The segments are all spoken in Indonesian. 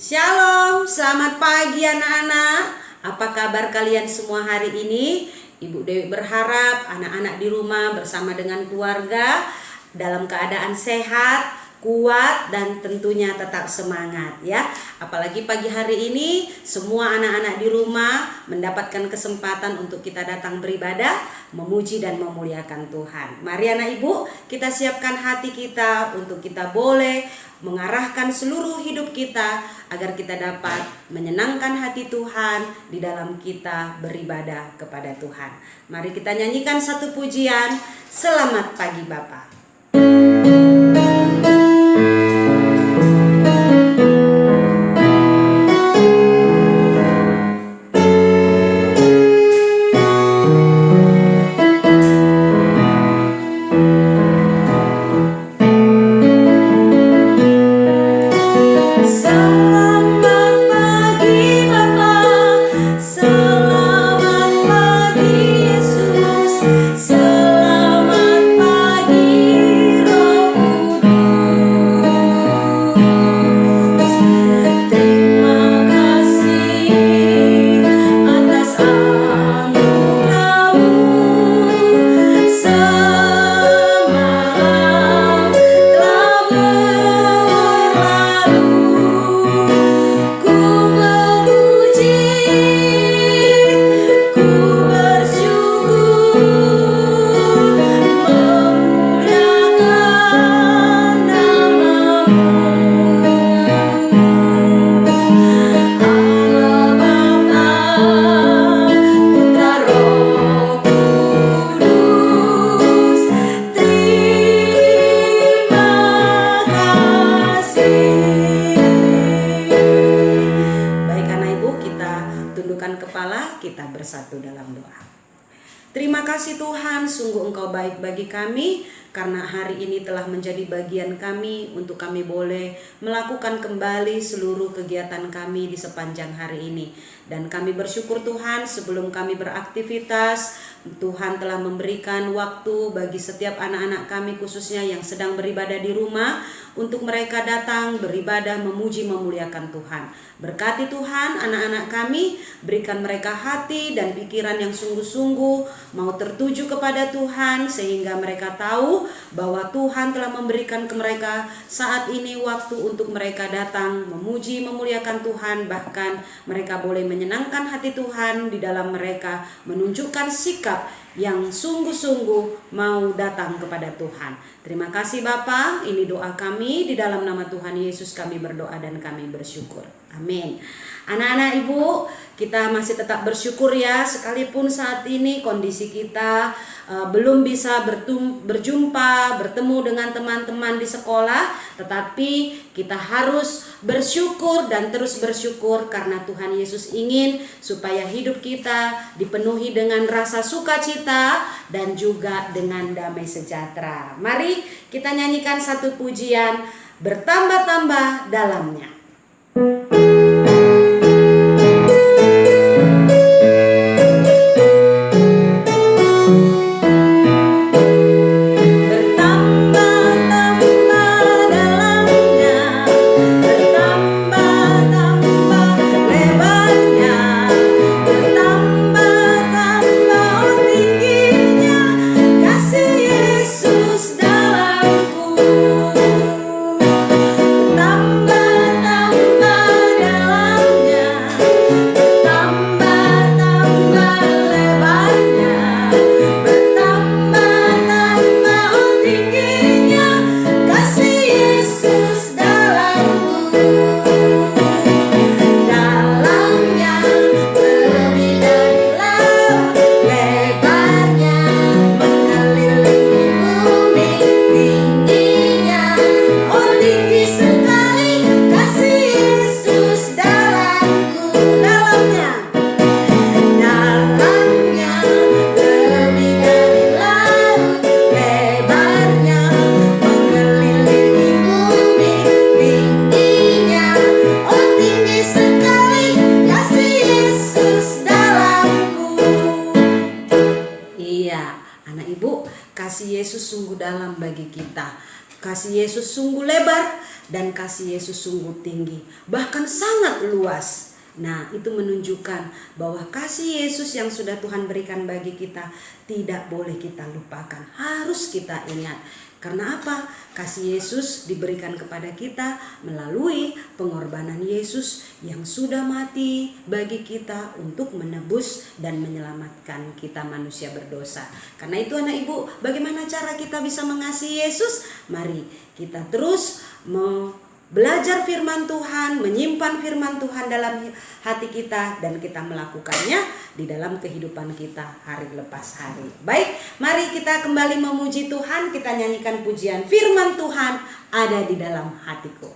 Shalom, selamat pagi anak-anak. Apa kabar kalian semua hari ini? Ibu Dewi berharap anak-anak di rumah bersama dengan keluarga dalam keadaan sehat, kuat, dan tentunya tetap semangat ya. Apalagi pagi hari ini semua anak-anak di rumah mendapatkan kesempatan untuk kita datang beribadah, memuji dan memuliakan Tuhan. Mari anak ibu, kita siapkan hati kita untuk kita boleh mengarahkan seluruh hidup kita agar kita dapat menyenangkan hati Tuhan di dalam kita beribadah kepada Tuhan. Mari kita nyanyikan satu pujian, Selamat Pagi Bapa. Kita bersatu dalam doa. Terima kasih Tuhan, sungguh Engkau baik bagi kami, karena hari ini telah menjadi bagian kami untuk kami boleh melakukan kembali seluruh kegiatan kami di sepanjang hari ini. Dan kami bersyukur Tuhan, sebelum kami beraktivitas, Tuhan telah memberikan waktu bagi setiap anak-anak kami khususnya yang sedang beribadah di rumah, untuk mereka datang beribadah, memuji, memuliakan Tuhan. Berkati Tuhan anak-anak kami, berikan mereka hati dan pikiran yang sungguh-sungguh mau tertuju kepada Tuhan, sehingga mereka tahu bahwa Tuhan telah memberikan ke mereka saat ini waktu untuk mereka datang memuji, memuliakan Tuhan. Bahkan mereka boleh menyenangkan hati Tuhan di dalam mereka, menunjukkan sikap yang sungguh-sungguh mau datang kepada Tuhan. Terima kasih Bapa, ini doa kami di dalam nama Tuhan Yesus kami berdoa dan kami bersyukur. Amin. Anak-anak ibu, kita masih tetap bersyukur ya, sekalipun saat ini kondisi kita belum bisa berjumpa, bertemu dengan teman-teman di sekolah, tetapi kita harus bersyukur dan terus bersyukur karena Tuhan Yesus ingin supaya hidup kita dipenuhi dengan rasa sukacita dan juga dengan damai sejahtera. Mari kita nyanyikan satu pujian, Bertambah-tambah dalamnya. Kasih Yesus sungguh dalam bagi kita. Kasih Yesus sungguh lebar dan kasih Yesus sungguh tinggi, bahkan sangat luas. Nah, itu menunjukkan bahwa kasih Yesus yang sudah Tuhan berikan bagi kita tidak boleh kita lupakan, harus kita ingat. Karena apa? Kasih Yesus diberikan kepada kita melalui pengorbanan Yesus yang sudah mati bagi kita untuk menebus dan menyelamatkan kita manusia berdosa. Karena itu anak ibu, bagaimana cara kita bisa mengasihi Yesus? Mari kita terus belajar firman Tuhan, menyimpan firman Tuhan dalam hati kita, dan kita melakukannya di dalam kehidupan kita hari lepas hari. Baik, mari kita kembali memuji Tuhan. Kita nyanyikan pujian firman Tuhan ada di dalam hatiku.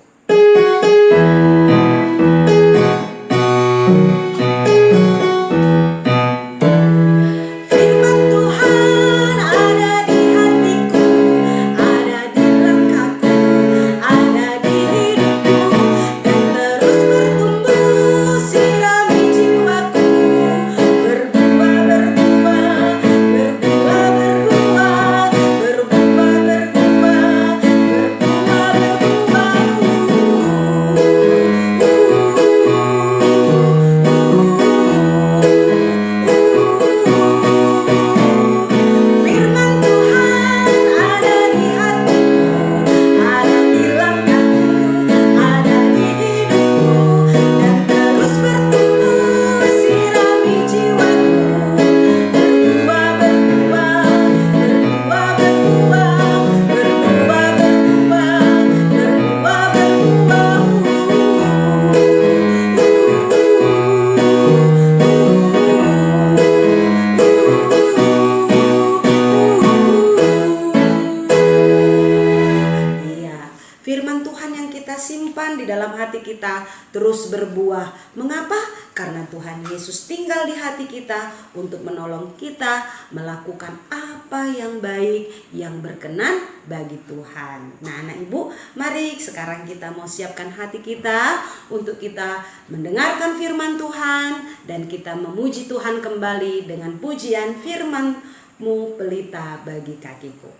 Kita terus berbuah. Mengapa? Karena Tuhan Yesus tinggal di hati kita untuk menolong kita melakukan apa yang baik, yang berkenan bagi Tuhan. Nah, anak ibu, mari sekarang kita mau siapkan hati kita untuk kita mendengarkan firman Tuhan, dan kita memuji Tuhan kembali dengan pujian firman-Mu pelita bagi kakiku.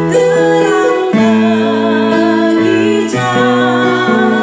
Terang bagi jalanku.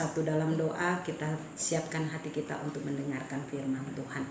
bersatu dalam doa, kita siapkan hati kita untuk mendengarkan firman Tuhan.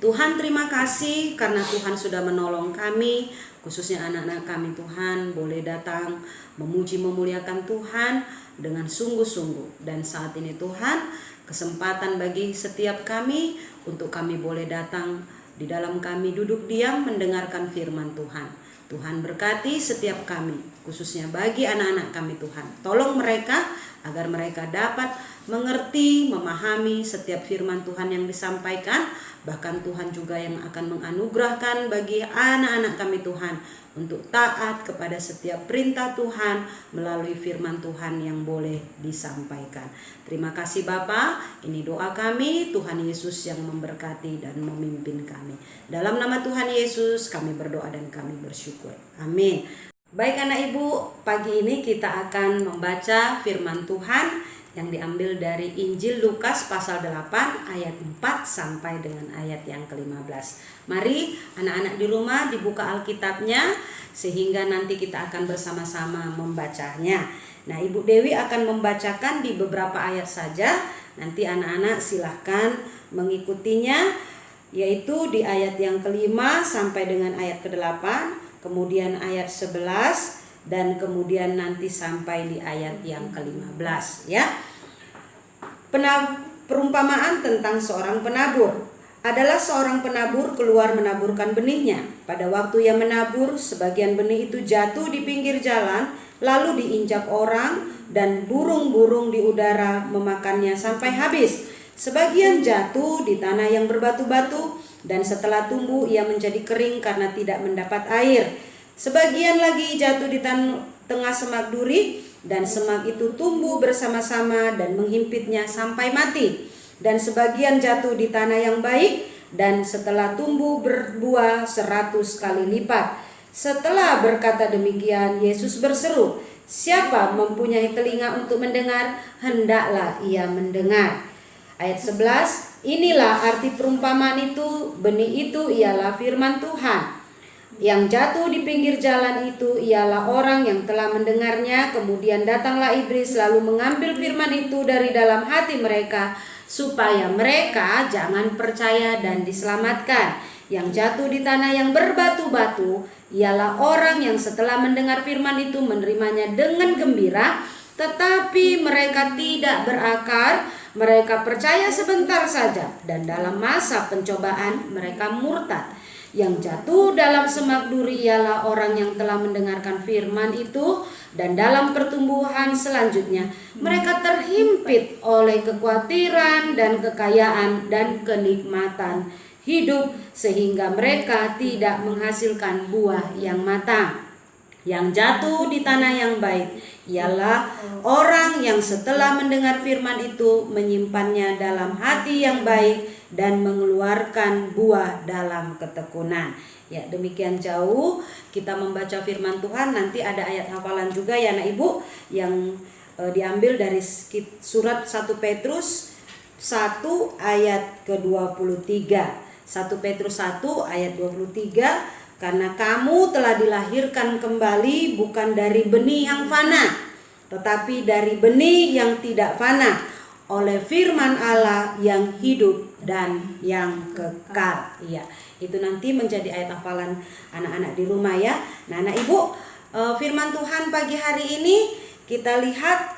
Tuhan, terima kasih karena Tuhan sudah menolong kami, khususnya anak-anak kami Tuhan, boleh datang memuji memuliakan Tuhan dengan sungguh-sungguh. Dan saat ini Tuhan, kesempatan bagi setiap kami untuk kami boleh datang di dalam kami duduk diam mendengarkan firman Tuhan. Tuhan berkati setiap kami, khususnya bagi anak-anak kami Tuhan. Tolong mereka agar mereka dapat mengerti, memahami setiap firman Tuhan yang disampaikan. Bahkan Tuhan juga yang akan menganugerahkan bagi anak-anak kami Tuhan untuk taat kepada setiap perintah Tuhan melalui firman Tuhan yang boleh disampaikan. Terima kasih Bapa, ini doa kami, Tuhan Yesus yang memberkati dan memimpin kami. Dalam nama Tuhan Yesus kami berdoa dan kami bersyukur. Amin. Baik anak ibu, pagi ini kita akan membaca firman Tuhan yang diambil dari Injil Lukas pasal 8 ayat 4 sampai dengan ayat yang ke-15. Mari anak-anak di rumah dibuka Alkitabnya sehingga nanti kita akan bersama-sama membacanya. Nah, Ibu Dewi akan membacakan di beberapa ayat saja. Nanti anak-anak silahkan mengikutinya, yaitu di ayat yang ke-5 sampai dengan ayat ke-8, kemudian ayat 11, dan kemudian nanti sampai di ayat yang ke-15 ya. Perumpamaan tentang seorang penabur. Adalah seorang penabur keluar menaburkan benihnya. Pada waktu ia menabur, sebagian benih itu jatuh di pinggir jalan, lalu diinjak orang dan burung-burung di udara memakannya sampai habis. Sebagian jatuh di tanah yang berbatu-batu, dan setelah tumbuh ia menjadi kering karena tidak mendapat air. Sebagian lagi jatuh di tengah semak duri, dan semak itu tumbuh bersama-sama dan menghimpitnya sampai mati. Dan sebagian jatuh di tanah yang baik, dan setelah tumbuh berbuah 100 kali lipat. Setelah berkata demikian, Yesus berseru, "Siapa mempunyai telinga untuk mendengar, hendaklah ia mendengar." Ayat 11, inilah arti perumpamaan itu. Benih itu ialah firman Tuhan. Yang jatuh di pinggir jalan itu ialah orang yang telah mendengarnya, kemudian datanglah iblis lalu mengambil firman itu dari dalam hati mereka, supaya mereka jangan percaya dan diselamatkan. Yang jatuh di tanah yang berbatu-batu ialah orang yang setelah mendengar firman itu menerimanya dengan gembira, tetapi mereka tidak berakar. Mereka percaya sebentar saja, dan dalam masa pencobaan mereka murtad. Yang jatuh dalam semak duri ialah orang yang telah mendengarkan firman itu, dan dalam pertumbuhan selanjutnya mereka terhimpit oleh kekhawatiran dan kekayaan dan kenikmatan hidup, sehingga mereka tidak menghasilkan buah yang matang. Yang jatuh di tanah yang baik ialah orang yang setelah mendengar firman itu menyimpannya dalam hati yang baik dan mengeluarkan buah dalam ketekunan. Ya, demikian jauh kita membaca firman Tuhan. Nanti ada ayat hafalan juga ya anak ibu yang diambil dari surat 1 Petrus 1 ayat ke-23. 1 Petrus 1 ayat 23, karena kamu telah dilahirkan kembali bukan dari benih yang fana, tetapi dari benih yang tidak fana, oleh firman Allah yang hidup dan yang kekal. Iya, itu nanti menjadi ayat hafalan anak-anak di rumah ya. Nah, anak ibu, firman Tuhan pagi hari ini kita lihat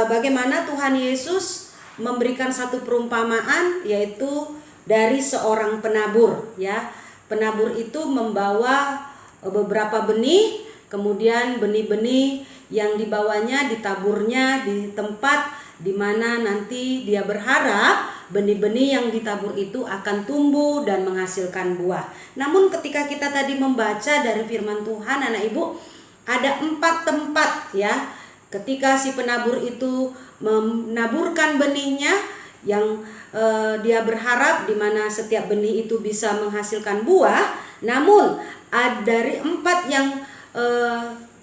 bagaimana Tuhan Yesus memberikan satu perumpamaan, yaitu dari seorang penabur ya. Penabur itu membawa beberapa benih, kemudian benih-benih yang dibawanya ditaburnya di tempat di mana nanti dia berharap benih-benih yang ditabur itu akan tumbuh dan menghasilkan buah. Namun ketika kita tadi membaca dari firman Tuhan anak ibu, ada 4 tempat ya ketika si penabur itu menaburkan benihnya yang dia berharap di mana setiap benih itu bisa menghasilkan buah. Namun dari 4 yang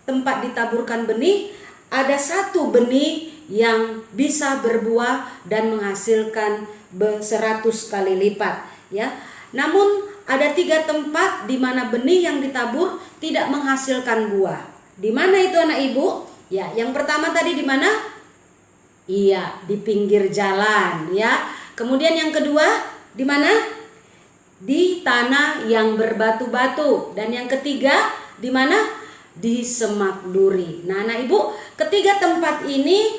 tempat ditaburkan benih, ada 1 benih yang bisa berbuah dan menghasilkan 100 kali lipat ya. Namun ada 3 tempat di mana benih yang ditabur tidak menghasilkan buah. Di mana itu anak ibu? Ya, yang pertama tadi di mana? Iya, di pinggir jalan ya. Kemudian yang kedua, di mana? Di tanah yang berbatu-batu. Dan yang ketiga, di mana? Di semak duri. Nah, anak ibu, ketiga tempat ini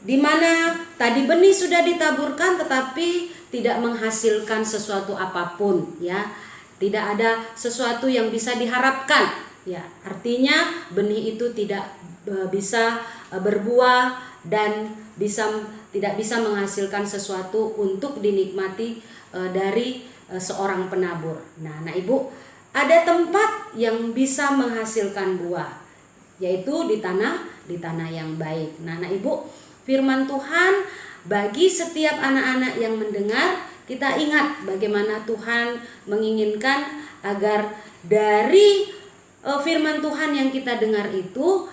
di mana tadi benih sudah ditaburkan tetapi tidak menghasilkan sesuatu apapun ya. Tidak ada sesuatu yang bisa diharapkan ya. Artinya benih itu tidak bisa berbuah dan tidak bisa menghasilkan sesuatu untuk dinikmati dari seorang penabur. Nah, ibu, ada tempat yang bisa menghasilkan buah, yaitu di tanah yang baik. Nah, ibu, firman Tuhan bagi setiap anak-anak yang mendengar, kita ingat bagaimana Tuhan menginginkan agar dari firman Tuhan yang kita dengar itu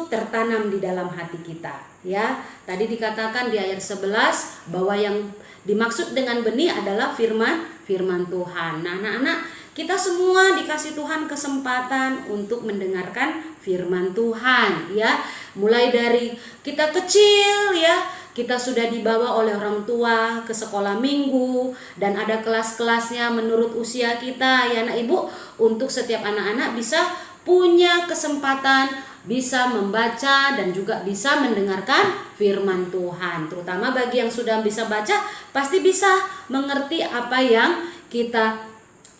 tertanam di dalam hati kita ya. Tadi dikatakan di ayat 11 bahwa yang dimaksud dengan benih adalah firman Tuhan. Nah, anak-anak, kita semua dikasih Tuhan kesempatan untuk mendengarkan firman Tuhan ya. Mulai dari kita kecil ya, kita sudah dibawa oleh orang tua ke sekolah minggu dan ada kelas-kelasnya menurut usia kita ya, anak ibu. Untuk setiap anak-anak bisa punya kesempatan bisa membaca dan juga bisa mendengarkan firman Tuhan. Terutama bagi yang sudah bisa baca, pasti bisa mengerti apa yang kita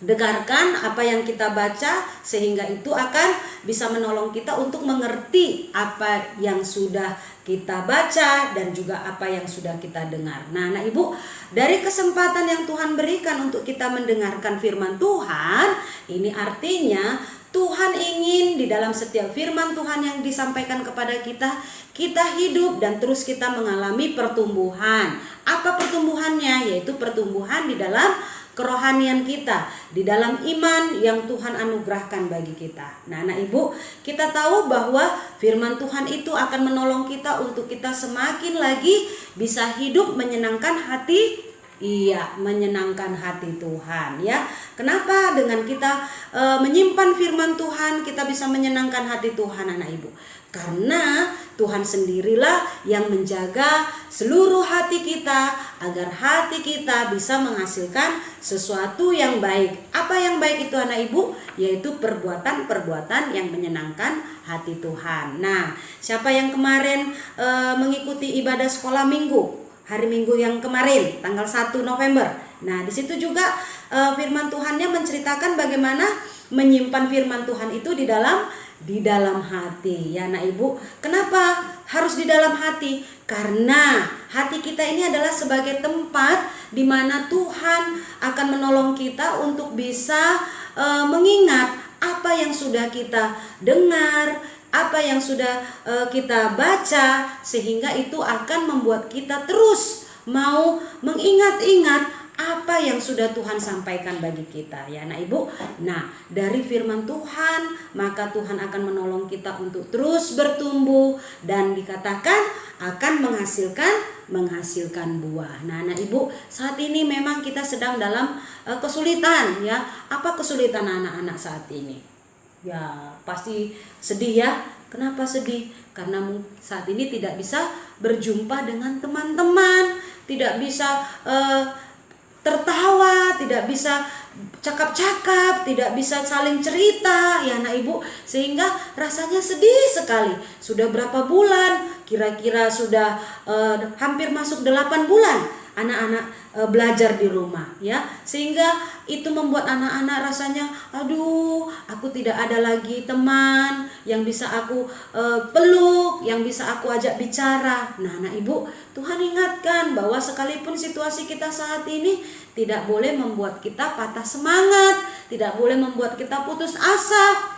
dengarkan, apa yang kita baca, sehingga itu akan bisa menolong kita untuk mengerti apa yang sudah kita baca dan juga apa yang sudah kita dengar. Nah, anak ibu, dari kesempatan yang Tuhan berikan untuk kita mendengarkan firman Tuhan, ini artinya Tuhan ingin di dalam setiap firman Tuhan yang disampaikan kepada kita, kita hidup dan terus kita mengalami pertumbuhan. Apa pertumbuhannya? Yaitu pertumbuhan di dalam kerohanian kita, di dalam iman yang Tuhan anugerahkan bagi kita. Nah, anak ibu, kita tahu bahwa firman Tuhan itu akan menolong kita untuk kita semakin lagi bisa hidup menyenangkan hati. Iya, menyenangkan hati Tuhan ya. Kenapa dengan kita menyimpan firman Tuhan kita bisa menyenangkan hati Tuhan, anak ibu? Karena Tuhan sendirilah yang menjaga seluruh hati kita agar hati kita bisa menghasilkan sesuatu yang baik. Apa yang baik itu, anak ibu? Yaitu perbuatan-perbuatan yang menyenangkan hati Tuhan. Nah, siapa yang kemarin mengikuti ibadah sekolah minggu? Hari Minggu yang kemarin, tanggal 1 November. Nah, di situ juga firman Tuhannya menceritakan bagaimana menyimpan firman Tuhan itu di dalam hati. Ya, anak ibu, kenapa harus di dalam hati? Karena hati kita ini adalah sebagai tempat di mana Tuhan akan menolong kita untuk bisa mengingat apa yang sudah kita dengar, apa yang sudah kita baca, sehingga itu akan membuat kita terus mau mengingat-ingat apa yang sudah Tuhan sampaikan bagi kita ya, anak ibu. Nah, dari firman Tuhan maka Tuhan akan menolong kita untuk terus bertumbuh dan dikatakan akan menghasilkan buah. Nah, anak ibu, saat ini memang kita sedang dalam kesulitan ya. Apa kesulitan anak-anak saat ini? Ya, pasti sedih ya. Kenapa sedih? Karena saat ini tidak bisa berjumpa dengan teman-teman, tidak bisa tertawa, tidak bisa cakap-cakap, tidak bisa saling cerita ya, anak ibu, sehingga rasanya sedih sekali. Sudah berapa bulan? Kira-kira sudah hampir masuk 8 bulan anak-anak belajar di rumah ya, sehingga itu membuat anak-anak rasanya, aduh, aku tidak ada lagi teman yang bisa aku peluk, yang bisa aku ajak bicara. Nah, anak ibu, Tuhan ingatkan bahwa sekalipun situasi kita saat ini tidak boleh membuat kita patah semangat, tidak boleh membuat kita putus asa.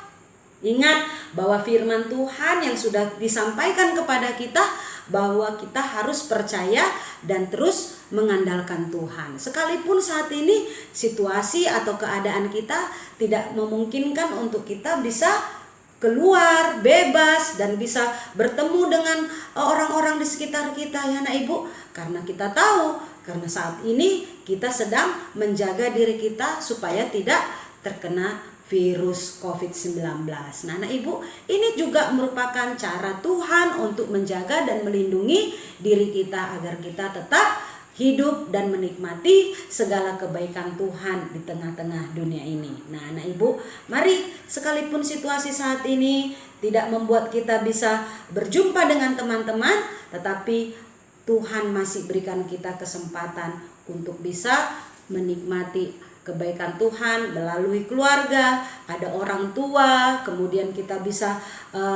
Ingat bahwa firman Tuhan yang sudah disampaikan kepada kita, bahwa kita harus percaya dan terus mengandalkan Tuhan. Sekalipun saat ini situasi atau keadaan kita tidak memungkinkan untuk kita bisa keluar bebas dan bisa bertemu dengan orang-orang di sekitar kita ya, anak ibu. Karena kita tahu, karena saat ini kita sedang menjaga diri kita supaya tidak terkena virus COVID-19. Nah, anak ibu, ini juga merupakan cara Tuhan untuk menjaga dan melindungi diri kita agar kita tetap hidup dan menikmati segala kebaikan Tuhan di tengah-tengah dunia ini. Nah, anak ibu, mari sekalipun situasi saat ini tidak membuat kita bisa berjumpa dengan teman-teman, tetapi Tuhan masih berikan kita kesempatan untuk bisa menikmati kebaikan Tuhan melalui keluarga, ada orang tua, kemudian kita bisa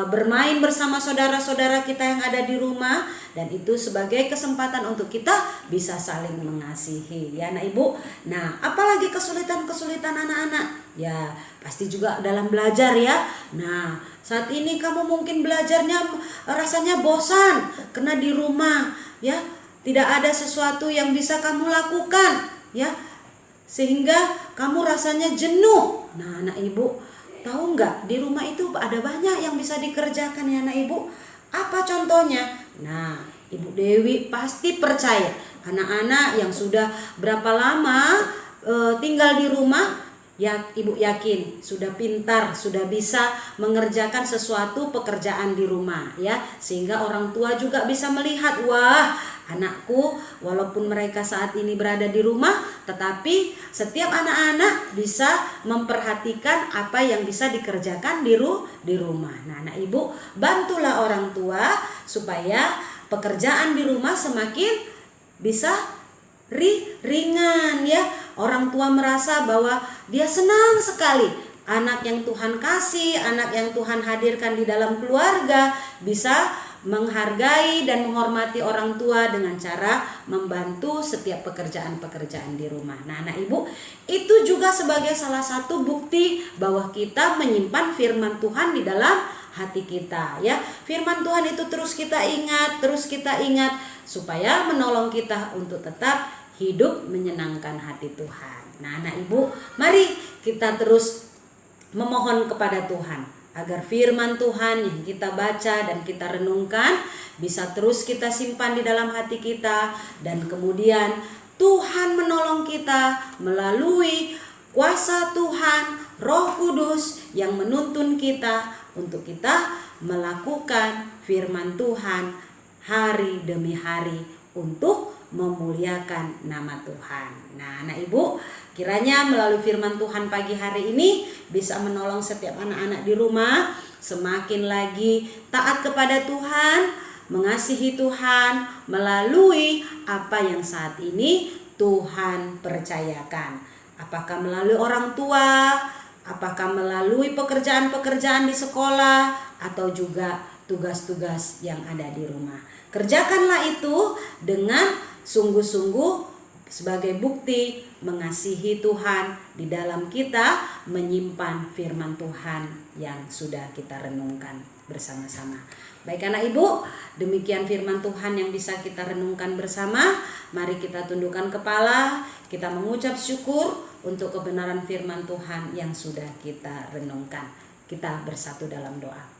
bermain bersama saudara-saudara kita yang ada di rumah, dan itu sebagai kesempatan untuk kita bisa saling mengasihi, ya anak ibu. Nah, apalagi kesulitan-kesulitan anak-anak? Ya, pasti juga dalam belajar ya. Nah, saat ini kamu mungkin belajarnya rasanya bosan karena di rumah, ya, tidak ada sesuatu yang bisa kamu lakukan, ya, sehingga kamu rasanya jenuh. Nah, anak ibu, tahu nggak, di rumah itu ada banyak yang bisa dikerjakan ya anak ibu. Apa contohnya? Nah, Ibu Dewi pasti percaya anak-anak yang sudah berapa lama tinggal di rumah, ya ibu yakin sudah pintar, sudah bisa mengerjakan sesuatu pekerjaan di rumah, ya, sehingga orang tua juga bisa melihat, wah, anakku walaupun mereka saat ini berada di rumah, tetapi setiap anak-anak bisa memperhatikan apa yang bisa dikerjakan di rumah. Nah, anak ibu, bantulah orang tua supaya pekerjaan di rumah semakin bisa ringan, ya. Orang tua merasa bahwa dia senang sekali anak yang Tuhan kasih, anak yang Tuhan hadirkan di dalam keluarga bisa menghargai dan menghormati orang tua dengan cara membantu setiap pekerjaan-pekerjaan di rumah. Nah, anak ibu, itu juga sebagai salah satu bukti bahwa kita menyimpan firman Tuhan di dalam hati kita, ya. Firman Tuhan itu terus kita ingat supaya menolong kita untuk tetap hidup menyenangkan hati Tuhan. Nah, anak ibu, mari kita terus memohon kepada Tuhan agar firman Tuhan yang kita baca dan kita renungkan bisa terus kita simpan di dalam hati kita, dan kemudian Tuhan menolong kita melalui kuasa Tuhan, Roh Kudus yang menuntun kita untuk kita melakukan firman Tuhan hari demi hari untuk memuliakan nama Tuhan. Nah, anak ibu, kiranya melalui firman Tuhan pagi hari ini bisa menolong setiap anak-anak di rumah semakin lagi taat kepada Tuhan, mengasihi Tuhan melalui apa yang saat ini Tuhan percayakan. Apakah melalui orang tua, apakah melalui pekerjaan-pekerjaan di sekolah, atau juga tugas-tugas yang ada di rumah. Kerjakanlah itu dengan sungguh-sungguh sebagai bukti mengasihi Tuhan di dalam kita menyimpan firman Tuhan yang sudah kita renungkan bersama-sama. Baik anak ibu, demikian firman Tuhan yang bisa kita renungkan bersama. Mari kita tundukkan kepala, kita mengucap syukur untuk kebenaran firman Tuhan yang sudah kita renungkan. Kita bersatu dalam doa.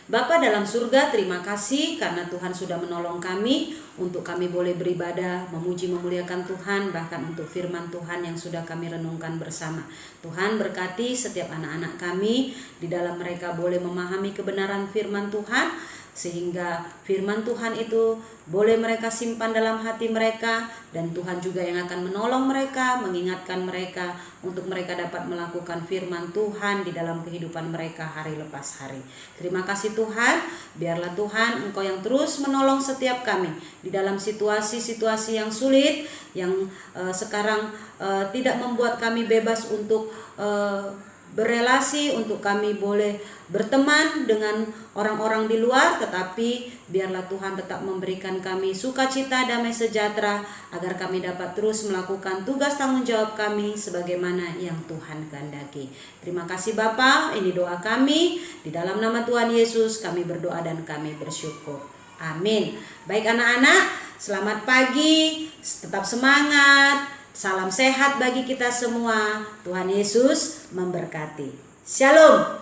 Bapa dalam surga, terima kasih karena Tuhan sudah menolong kami untuk kami boleh beribadah, memuji, memuliakan Tuhan, bahkan untuk firman Tuhan yang sudah kami renungkan bersama. Tuhan berkati setiap anak-anak kami, di dalam mereka boleh memahami kebenaran firman Tuhan, sehingga firman Tuhan itu boleh mereka simpan dalam hati mereka, dan Tuhan juga yang akan menolong mereka, mengingatkan mereka untuk mereka dapat melakukan firman Tuhan di dalam kehidupan mereka hari lepas hari. Terima kasih Tuhan, biarlah Tuhan Engkau yang terus menolong setiap kami di dalam situasi-situasi yang sulit, yang sekarang tidak membuat kami bebas untuk berelasi, untuk kami boleh berteman dengan orang-orang di luar, tetapi biarlah Tuhan tetap memberikan kami sukacita, damai sejahtera, agar kami dapat terus melakukan tugas tanggung jawab kami sebagaimana yang Tuhan kehendaki. Terima kasih Bapa, ini doa kami, di dalam nama Tuhan Yesus kami berdoa dan kami bersyukur. Amin. Baik anak-anak, selamat pagi, tetap semangat. Salam sehat bagi kita semua. Tuhan Yesus memberkati. Shalom.